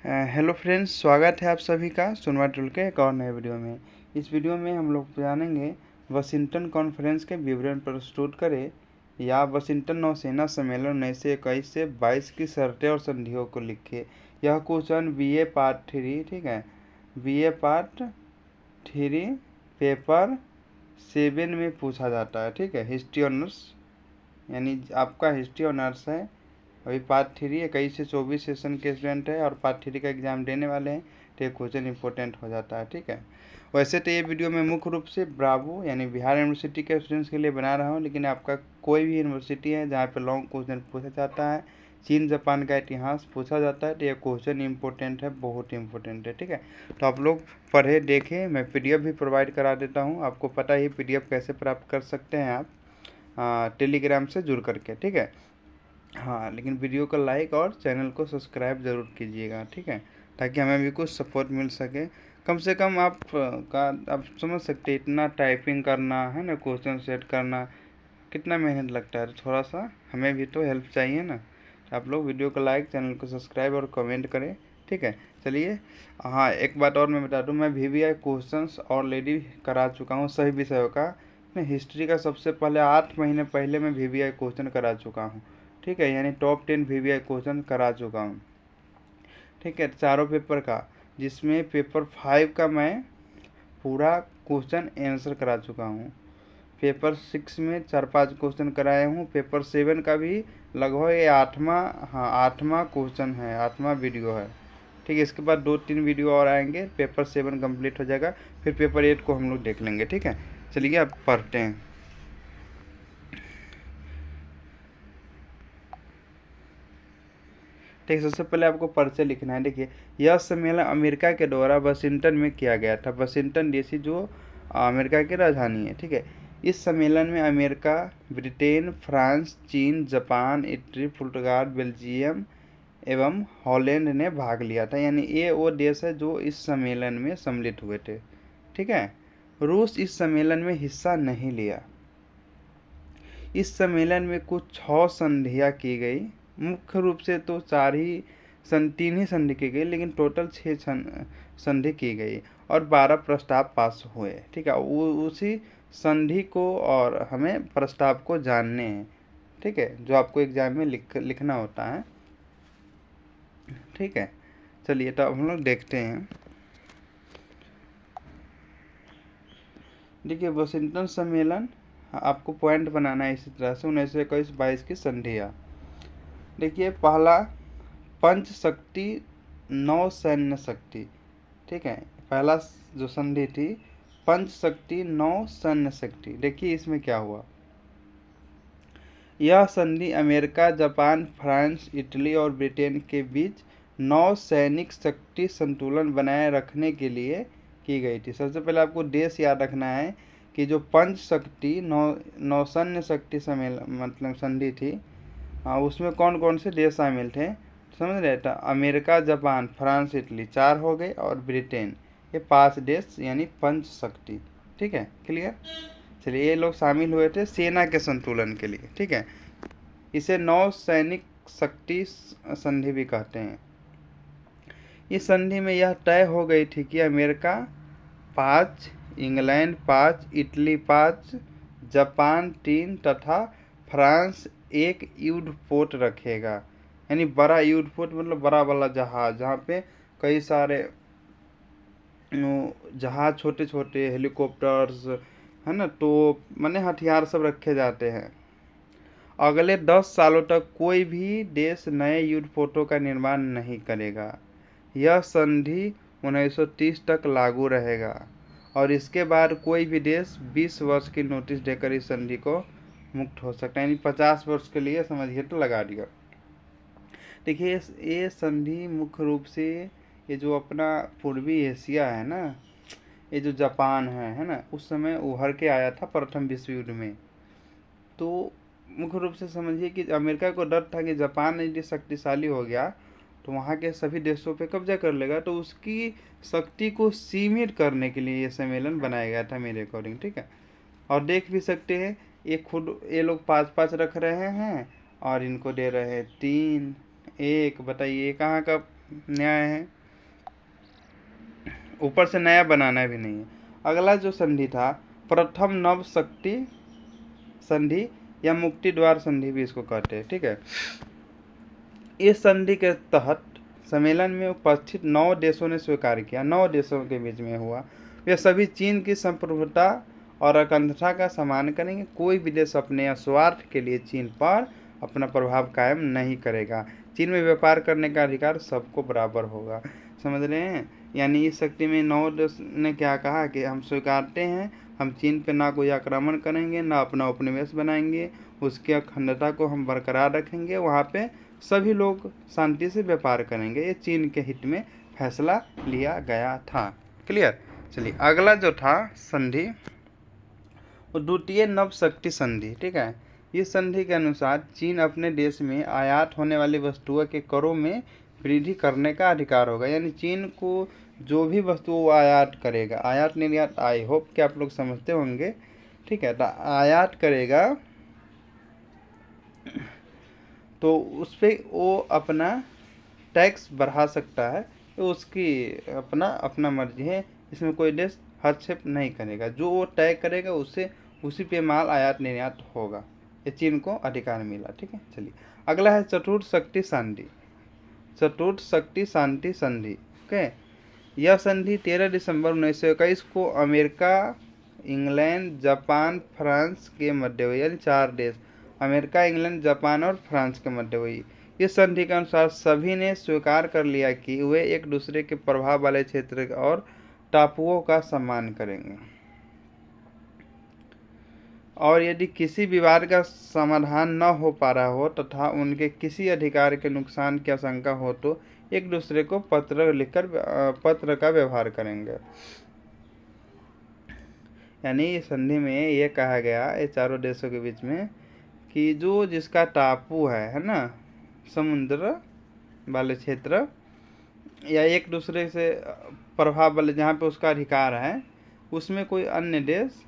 Hello friends, स्वागत है आप सभी का सुनवा टूल के एक और नए वीडियो में। इस वीडियो में हम लोग जानेंगे वाशिंगटन कॉन्फ्रेंस के विवरण प्रस्तुत करें या वाशिंगटन नौसेना सम्मेलन 1921 से 22 की शर्तें और संधियों को लिखे। यह क्वेश्चन BA पार्ट 3, ठीक है, BA पार्ट 3 पेपर 7 में पूछा जाता है, ठीक है। हिस्ट्री ऑनर्स यानी आपका हिस्ट्री ऑनर्स है, अभी पार्ट 3 21 से 24 सेशन के स्टूडेंट है और पार्ट 3 का एग्ज़ाम देने वाले हैं, तो ये क्वेश्चन इंपॉर्टेंट हो जाता है, ठीक है। वैसे तो ये वीडियो मैं मुख्य रूप से ब्रावो यानी बिहार यूनिवर्सिटी के स्टूडेंट्स के लिए बना रहा हूँ, लेकिन आपका कोई भी यूनिवर्सिटी है जहाँ पे लॉन्ग क्वेश्चन पूछा जाता है, चीन जापान का इतिहास पूछा जाता है, तो ये क्वेश्चन इंपॉर्टेंट है, बहुत इंपॉर्टेंट है, ठीक है। तो आप लोग पढ़े देखें, मैं PDF भी प्रोवाइड करा देता हूँ। आपको पता ही PDF कैसे प्राप्त कर सकते हैं आप टेलीग्राम से जुड़ करके, ठीक है। हाँ, लेकिन वीडियो को लाइक और चैनल को सब्सक्राइब ज़रूर कीजिएगा, ठीक है, ताकि हमें भी कुछ सपोर्ट मिल सके। कम से कम आप समझ सकते हैं, इतना टाइपिंग करना है ना, क्वेश्चन सेट करना कितना मेहनत लगता है, तो थोड़ा सा हमें भी तो हेल्प चाहिए ना। तो आप लोग वीडियो को लाइक, चैनल को सब्सक्राइब और कमेंट करें, ठीक है। चलिए, हाँ, एक बात और मैं बता दूं, मैं VVI क्वेश्चंस ऑलरेडी करा चुका हूँ सभी विषयों का। मैं हिस्ट्री का सबसे पहले 8 महीने पहले मैं VVI क्वेश्चन करा चुका हूँ, ठीक है, यानी टॉप 10 VVI क्वेश्चन करा चुका हूँ, ठीक है, चारों पेपर का, जिसमें पेपर 5 का मैं पूरा क्वेश्चन आंसर करा चुका हूँ। पेपर 6 में 4-5 क्वेश्चन कराए हूँ, पेपर 7 का भी लगभग ये 8वां क्वेश्चन है, 8वां वीडियो है, ठीक है। इसके बाद 2-3 वीडियो और आएंगे, पेपर 7 कंप्लीट हो जाएगा, फिर पेपर 8 को हम लोग देख लेंगे, ठीक है। चलिए अब पढ़ते हैं। ठीक, सबसे पहले आपको परिचय लिखना है। देखिए, यह सम्मेलन अमेरिका के द्वारा वाशिंगटन में किया गया था। वाशिंगटन DC जो अमेरिका की राजधानी है, ठीक है। इस सम्मेलन में अमेरिका, ब्रिटेन, फ्रांस, चीन, जापान, इटली, पुर्तगाल, बेल्जियम एवं हॉलैंड ने भाग लिया था, यानी ये वो देश है जो इस सम्मेलन में सम्मिलित हुए थे, ठीक है। रूस इस सम्मेलन में हिस्सा नहीं लिया। इस सम्मेलन में कुछ 6 संधियाँ की गई, मुख्य रूप से तो 3 ही संधि की गई, लेकिन टोटल 6 संधि की गई और 12 प्रस्ताव पास हुए, ठीक है। उसी संधि को और हमें प्रस्ताव को जानने हैं, ठीक है, जो आपको एग्जाम में लिखना होता है, ठीक है। चलिए, तो हम लोग देखते हैं। देखिए, वाशिंगटन सम्मेलन आपको पॉइंट बनाना है इसी तरह से। 1921-22 की संधियाँ, देखिए, पहला पंच शक्ति, 9 सैन्य शक्ति, ठीक है। पहला जो संधि थी, पंच शक्ति 9 सैन्य शक्ति। देखिए इसमें क्या हुआ। यह संधि अमेरिका, जापान, फ्रांस, इटली और ब्रिटेन के बीच 9 सैनिक शक्ति संतुलन बनाए रखने के लिए की गई थी। सबसे पहले आपको देश याद रखना है कि जो पंच शक्ति 9 सैन्य शक्ति सम्मेलन मतलब संधि थी, उसमें कौन कौन से देश शामिल थे, समझ रहे थे। अमेरिका, जापान, फ्रांस, इटली 4 हो गए और ब्रिटेन, ये 5 देश, यानी पंच शक्ति, ठीक है, क्लियर। चलिए, ये लोग शामिल हुए थे सेना के संतुलन के लिए, ठीक है। इसे 9 सैनिक शक्ति संधि भी कहते हैं। इस संधि में यह तय हो गई थी कि अमेरिका 5, इंग्लैंड 5, इटली 5, जापान 3 तथा फ्रांस 1 युद्धपोत रखेगा, यानी बड़ा युद्धपोत मतलब बड़ा वाला जहाज, जहाँ पे कई सारे जहाज, छोटे छोटे हेलीकॉप्टर्स, है ना, तो माने हथियार सब रखे जाते हैं। अगले 10 सालों तक कोई भी देश नए युद्धपोतों का निर्माण नहीं करेगा। यह संधि 1930 तक लागू रहेगा और इसके बाद कोई भी देश 20 वर्ष की नोटिस देकर इस संधि को मुक्त हो सकता है, यानी 50 वर्ष के लिए समझिए तो लगा दिया। देखिए, ये संधि मुख्य रूप से ये जो अपना पूर्वी एशिया है ना, ये जो जापान है ना, उस समय उभर के आया था प्रथम विश्व युद्ध में। तो मुख्य रूप से समझिए कि अमेरिका को डर था कि जापान यदि शक्तिशाली हो गया तो वहाँ के सभी देशों पे कब्जा कर लेगा, तो उसकी शक्ति को सीमित करने के लिए ये सम्मेलन बनाया गया था मेरे अकॉर्डिंग, ठीक है। और देख भी सकते हैं, ये लोग 5-5 रख रहे हैं और इनको दे रहे हैं 3-1। बताइए कहाँ का नया है, ऊपर से नया बनाना भी नहीं है। अगला जो संधि था प्रथम नव शक्ति संधि या मुक्ति द्वार संधि भी इसको कहते हैं, ठीक है। इस संधि के तहत सम्मेलन में उपस्थित 9 देशों ने स्वीकार किया, 9 देशों के बीच में हुआ, वे सभी चीन की संप्रभुता और अखंडता का सम्मान करेंगे। कोई भी देश अपने स्वार्थ के लिए चीन पर अपना प्रभाव कायम नहीं करेगा। चीन में व्यापार करने का अधिकार सबको बराबर होगा। समझ रहे हैं? यानी इस शक्ति में 9 देश ने क्या कहा कि हम स्वीकारते हैं, हम चीन पे ना कोई आक्रमण करेंगे, ना अपना उपनिवेश बनाएंगे, उसकी अखंडता को हम बरकरार रखेंगे, वहाँ पे सभी लोग शांति से व्यापार करेंगे। ये चीन के हित में फैसला लिया गया था। क्लियर? चलिए अगला जो था संधि वो द्वितीय नव शक्ति संधि, ठीक है। इस संधि के अनुसार चीन अपने देश में आयात होने वाली वस्तुओं के करों में वृद्धि करने का अधिकार होगा। यानी चीन को जो भी वस्तु वो आयात करेगा, आयात निर्यात आई होप कि आप लोग समझते होंगे, ठीक है। तो आयात करेगा तो उस पर वो अपना टैक्स बढ़ा सकता है, तो उसकी अपना मर्जी है, इसमें कोई देश हस्तक्षेप नहीं करेगा। जो वो तय करेगा उससे उसी पे माल आयात निर्यात होगा। ये चीन को अधिकार मिला, ठीक है। चलिए अगला है चतुर्थ शक्ति संधि, चतुर्थ शक्ति शांति संधि। ओके, यह संधि 13 दिसंबर 1921 को अमेरिका, इंग्लैंड, जापान, फ्रांस के मध्य हुई। यानी 4 देश अमेरिका, इंग्लैंड, जापान और फ्रांस के मध्य हुई। इस संधि के अनुसार सभी ने स्वीकार कर लिया कि वे एक दूसरे के प्रभाव वाले क्षेत्र और टापुओं का सम्मान करेंगे, और यदि किसी विवाद का समाधान न हो पा रहा हो तथा उनके किसी अधिकार के नुकसान की आशंका हो तो एक दूसरे को पत्र लिखकर पत्र का व्यवहार करेंगे। यानी इस संधि में ये कहा गया ये चारों देशों के बीच में कि जो जिसका टापू है ना, समुद्र वाले क्षेत्र या एक दूसरे से प्रभाव वाले जहाँ पे उसका अधिकार है, उसमें कोई अन्य देश,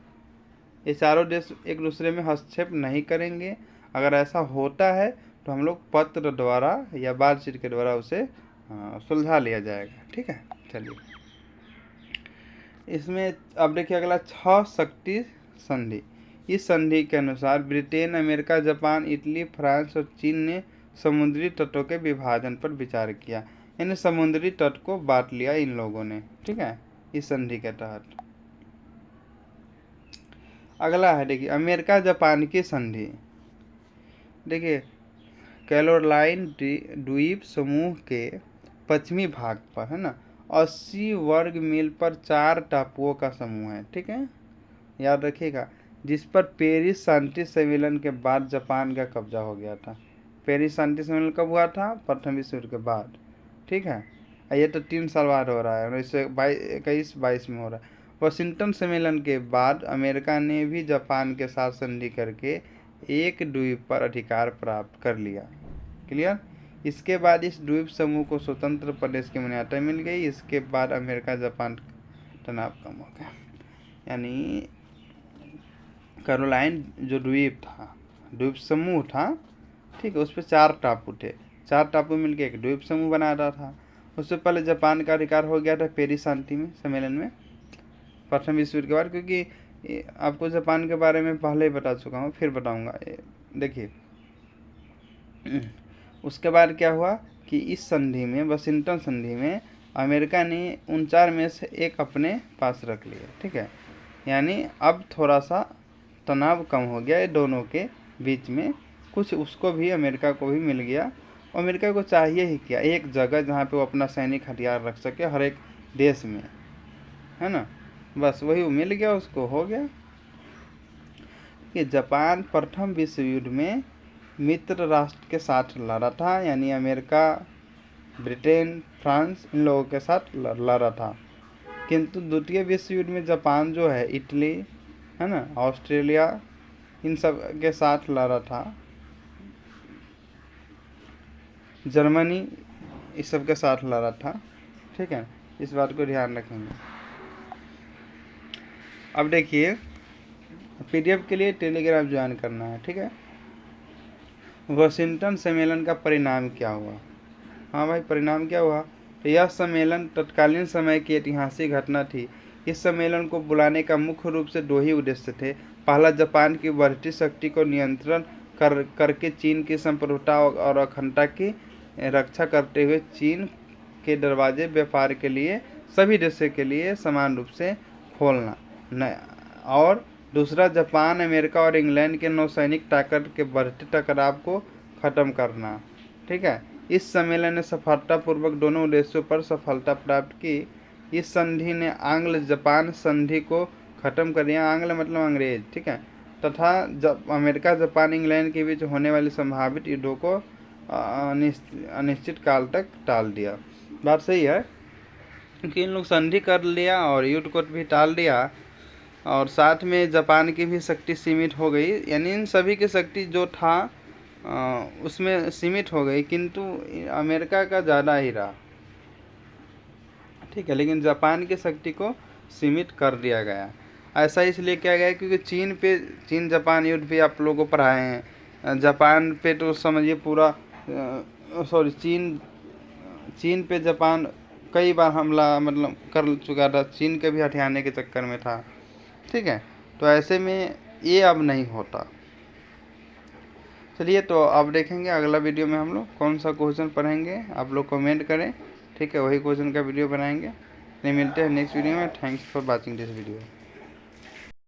ये चारों देश एक दूसरे में हस्तक्षेप नहीं करेंगे। अगर ऐसा होता है तो हम लोग पत्र द्वारा या बातचीत के द्वारा उसे सुलझा लिया जाएगा, ठीक है। चलिए इसमें अब देखिए अगला 6 शक्ति संधि। इस संधि के अनुसार Britain, America, Japan, Italy, France और चीन ने समुद्री तटों के विभाजन पर विचार किया। यानी समुद्री तट को बांट लिया इन लोगों ने, ठीक है, इस संधि के तहत। अगला है देखिए अमेरिका जापान की संधि। देखिए कैरोलाइन द्वीप समूह के पश्चिमी भाग पर है ना 80 वर्ग मील पर 4 टापुओं का समूह है, ठीक है, याद रखिएगा, जिस पर पेरिस शांति सम्मेलन के बाद जापान का कब्जा हो गया था। पेरिस शांति सम्मेलन कब हुआ था? प्रथम विश्व युद्ध के बाद, ठीक है। ये तो 3 साल बाद हो रहा है, 1921-22 में हो रहा है। वाशिंगटन सम्मेलन के बाद अमेरिका ने भी जापान के साथ संधि करके एक द्वीप पर अधिकार प्राप्त कर लिया। क्लियर? इसके बाद इस द्वीप समूह को स्वतंत्र प्रदेश की मान्यता मिल गई। इसके बाद अमेरिका जापान तनाव कम हो गया। यानी कैरोलाइन जो द्वीप था, द्वीप समूह था, ठीक है, उस पर 4 टापू थे, 4 टापू मिलकर एक द्वीप समूह बनाता था। उससे पहले जापान का अधिकार हो गया था पेरिस शांति में सम्मेलन में प्रथम विश्व युद्ध के बाद, क्योंकि आपको जापान के बारे में पहले ही बता चुका हूँ, फिर बताऊँगा। देखिए उसके बाद क्या हुआ कि इस संधि में, वाशिंगटन संधि में, अमेरिका ने उन 4 में से एक अपने पास रख लिया, ठीक है। यानी अब थोड़ा सा तनाव कम हो गया ये दोनों के बीच में, कुछ उसको भी अमेरिका को भी मिल गया। अमेरिका को चाहिए ही क्या, एक जगह जहाँ पे वो अपना सैनिक हथियार रख सके हर एक देश में, है ना, बस वही मिल गया उसको, हो गया। कि जापान प्रथम विश्व युद्ध में मित्र राष्ट्र के साथ लड़ा था, यानी अमेरिका, ब्रिटेन, फ्रांस, इन लोगों के साथ लड़ा था। किंतु द्वितीय विश्व युद्ध में जापान जो है इटली, है ना, ऑस्ट्रेलिया, इन सब के साथ लड़ा था, जर्मनी, इस सब के साथ लड़ा था, ठीक है। इस बात को ध्यान रखेंगे। अब देखिए पीडीएफ के लिए टेलीग्राम ज्वाइन करना है, ठीक है। वाशिंगटन सम्मेलन का परिणाम क्या हुआ? हाँ भाई, परिणाम क्या हुआ तो यह सम्मेलन तत्कालीन समय की ऐतिहासिक घटना थी। इस सम्मेलन को बुलाने का मुख्य रूप से 2 ही उद्देश्य थे। पहला, जापान की बढ़ती शक्ति को नियंत्रण करके चीन की संप्रभुता और अखंडता की रक्षा करते हुए चीन के दरवाजे व्यापार के लिए सभी देशों के लिए समान रूप से खोलना। और दूसरा, जापान, अमेरिका और इंग्लैंड के नौसैनिक ताकत के बढ़ते टकराव को खत्म करना। ठीक है, इस सम्मेलन ने सफलतापूर्वक दोनों उद्देश्यों पर सफलता प्राप्त की। इस संधि ने आंग्ल जापान संधि को खत्म कर दिया। आंग्ल मतलब अंग्रेज, ठीक है, तथा अमेरिका, जापान, इंग्लैंड के बीच होने वाली संभावित युद्धों को अनिश्चित काल तक टाल दिया। बात सही है कि इन लोग संधि कर लिया और युद्ध को भी टाल दिया, और साथ में जापान की भी शक्ति सीमित हो गई। यानी इन सभी की शक्ति जो था उसमें सीमित हो गई, किंतु अमेरिका का ज़्यादा ही रहा। ठीक है, लेकिन जापान की शक्ति को सीमित कर दिया गया। ऐसा इसलिए किया गया क्योंकि चीन जापान युद्ध भी आप लोगों को पढ़ाए हैं। जापान पे तो समझिए पूरा चीन पे जापान कई बार हमला मतलब कर चुका था, चीन के भी हथियाने के चक्कर में था। ठीक है, तो ऐसे में ये अब नहीं होता। चलिए, तो अब देखेंगे अगला वीडियो में हम लोग कौन सा क्वेश्चन पढ़ेंगे, आप लोग कमेंट करें। ठीक है, वही क्वेश्चन का वीडियो बनाएंगे। नहीं, मिलते हैं नेक्स्ट वीडियो में। Thanks for watching this video.